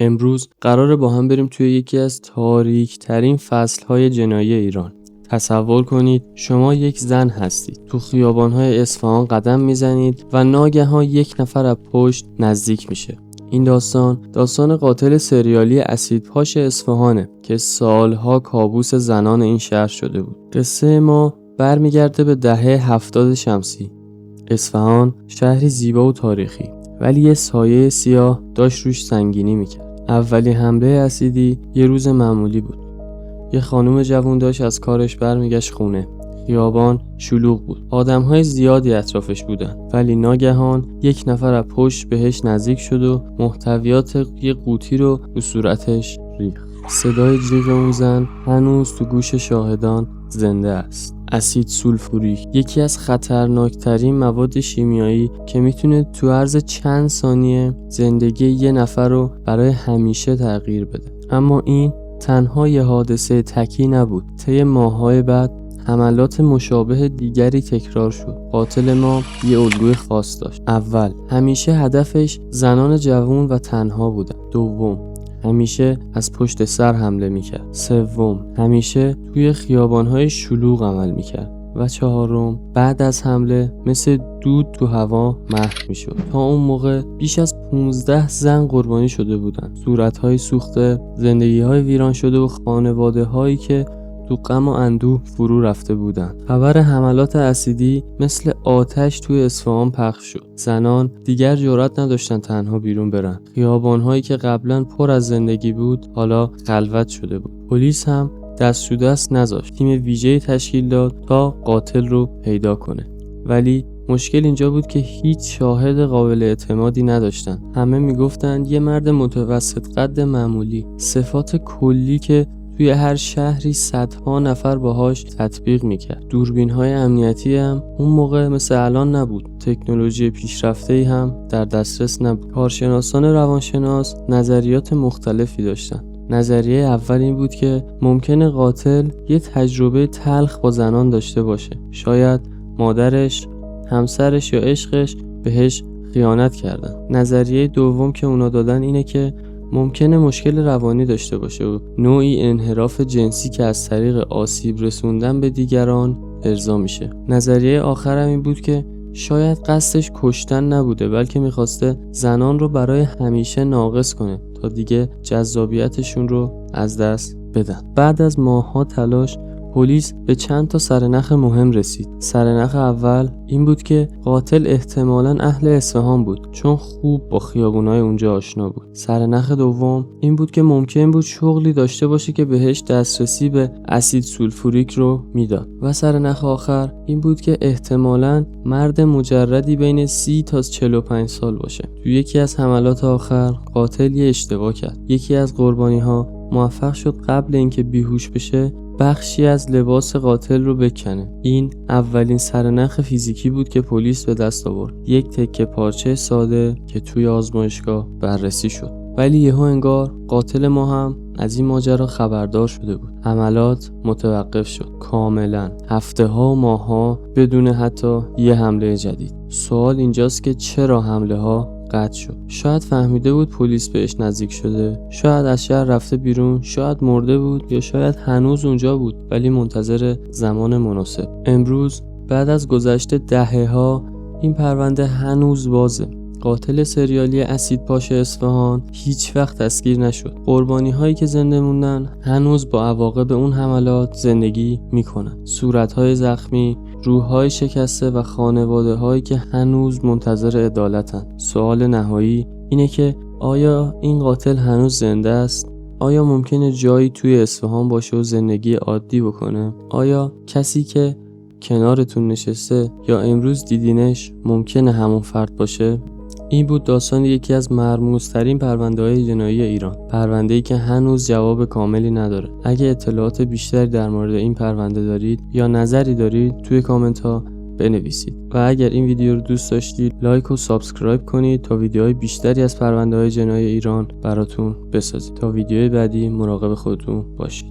امروز قراره با هم بریم توی یکی از تاریک ترین فصل‌های جنایی ایران. تصور کنید شما یک زن هستید، تو خیابان‌های اصفهان قدم میزنید و ناگهان یک نفر از پشت نزدیک میشه. این داستان قاتل سریالی اسیدپاش اصفهانه که سالها کابوس زنان این شهر شده بود. قصه ما برمیگرده به دهه 70 شمسی. اصفهان شهری زیبا و تاریخی، ولی یه سایه سیاه داشت روش سنگینی میکرد. اولین حمله اسیدی یه روز معمولی بود. یه خانم جوون داشت از کارش برمیگشت خونه. خیابان شلوغ بود. آدم‌های زیادی اطرافش بودن. ولی ناگهان یک نفر از پشت بهش نزدیک شد و محتویات یه قوطی رو صورتش ریخت. صدای جیغ اون زن هنوز تو گوش شاهدان زنده است. اسید سولفوریک، یکی از خطرناکترین مواد شیمیایی که میتونه تو عرض چند ثانیه زندگی یه نفر رو برای همیشه تغییر بده. اما این تنها یه حادثه تکی نبود. طی ماه‌های بعد حملات مشابه دیگری تکرار شد. قاتل ما یه الگوی خاص داشت. اول، همیشه هدفش زنان جوان و تنها بودن. دوم، همیشه از پشت سر حمله میکرد. سوم، همیشه توی خیابان‌های شلوغ عمل میکرد. و چهارم، بعد از حمله مثل دود تو هوا محو میشد. تا اون موقع بیش از 15 زن قربانی شده بودن. صورت‌های سوخته، زندگی‌های ویران شده و خانواده‌هایی که تو غم و اندوه فرو رفته بودن. خبر حملات اسیدی مثل آتش توی اصفهان پخش شد. زنان دیگر جرئت نداشتن تنها بیرون برن. خیابان‌هایی که قبلا پر از زندگی بود حالا خلوت شده بود. پلیس هم دست رو دست نذاشت. تیم ویژه‌ای تشکیل داد تا قاتل رو پیدا کنه. ولی مشکل اینجا بود که هیچ شاهد قابل اعتمادی نداشتن. همه میگفتن یه مرد متوسط قد معمولی، صفات کلی که توی هر شهری صدها نفر باهاش تطبیق میکرد. دوربین‌های امنیتی هم اون موقع مثل الان نبود. تکنولوژی پیشرفته‌ای هم در دسترس نبود. کارشناسان روانشناس نظریات مختلفی داشتن. نظریه اول این بود که ممکنه قاتل یه تجربه تلخ با زنان داشته باشه. شاید مادرش، همسرش یا عشقش بهش خیانت کردن. نظریه دوم که اونا دادن اینه که ممکنه مشکل روانی داشته باشه و نوعی انحراف جنسی که از طریق آسیب رسوندن به دیگران ارضا میشه. نظریه آخرم این بود که شاید قصدش کشتن نبوده، بلکه میخواسته زنان رو برای همیشه ناقص کنه تا دیگه جذابیتشون رو از دست بدن. بعد از ماه‌ها تلاش پلیس به چند تا سرنخ مهم رسید. سرنخ اول این بود که قاتل احتمالاً اهل اصفهان بود چون خوب با خیابونای اونجا آشنا بود. سرنخ دوم این بود که ممکن بود شغلی داشته باشه که بهش دسترسی به اسید سولفوریک رو میداد. و سرنخ آخر این بود که احتمالاً مرد مجردی بین 30 تا 45 سال باشه. تو یکی از حملات آخر قاتل یه اشتباه کرد. یکی از قربانی‌ها موفق شد قبل اینکه بیهوش بشه بخشی از لباس قاتل رو بکنه. این اولین سرنخ فیزیکی بود که پلیس به دست آورد. یک تکه پارچه ساده که توی آزمایشگاه بررسی شد. ولی یهو انگار قاتل ما هم از این ماجرا خبردار شده بود. حملات متوقف شد کاملا. هفته‌ها و ماه‌ها بدون حتی یه حمله جدید. سوال اینجاست که چرا حمله ها قطع شد؟ شاید فهمیده بود پلیس بهش نزدیک شده، شاید از شهر رفته بیرون، شاید مرده بود یا شاید هنوز اونجا بود ولی منتظر زمان مناسب. امروز بعد از گذشت دهه‌ها این پرونده هنوز بازه. قاتل سریالی اسیدپاش اصفهان هیچ وقت دستگیر نشد. قربانی هایی که زنده موندن هنوز با عواقب اون حملات زندگی میکنن. صورتهای زخمی، روحهای شکسته و خانواده هایی که هنوز منتظر عدالتن. سوال نهایی اینه که آیا این قاتل هنوز زنده است؟ آیا ممکنه جایی توی اصفهان باشه و زندگی عادی بکنه؟ آیا کسی که کنارتون نشسته یا امروز دیدینش ممکنه همون فرد باشه؟ این بود داستان یکی از مرموزترین پرونده‌های جنایی ایران. پرونده‌ای که هنوز جواب کاملی نداره. اگه اطلاعات بیشتری در مورد این پرونده دارید یا نظری دارید توی کامنت ها بنویسید. و اگر این ویدیو رو دوست داشتید لایک و سابسکرایب کنید تا ویدیوهای بیشتری از پرونده‌های جنایی ایران براتون بسازید. تا ویدیوی بعدی مراقب خودتون باشید.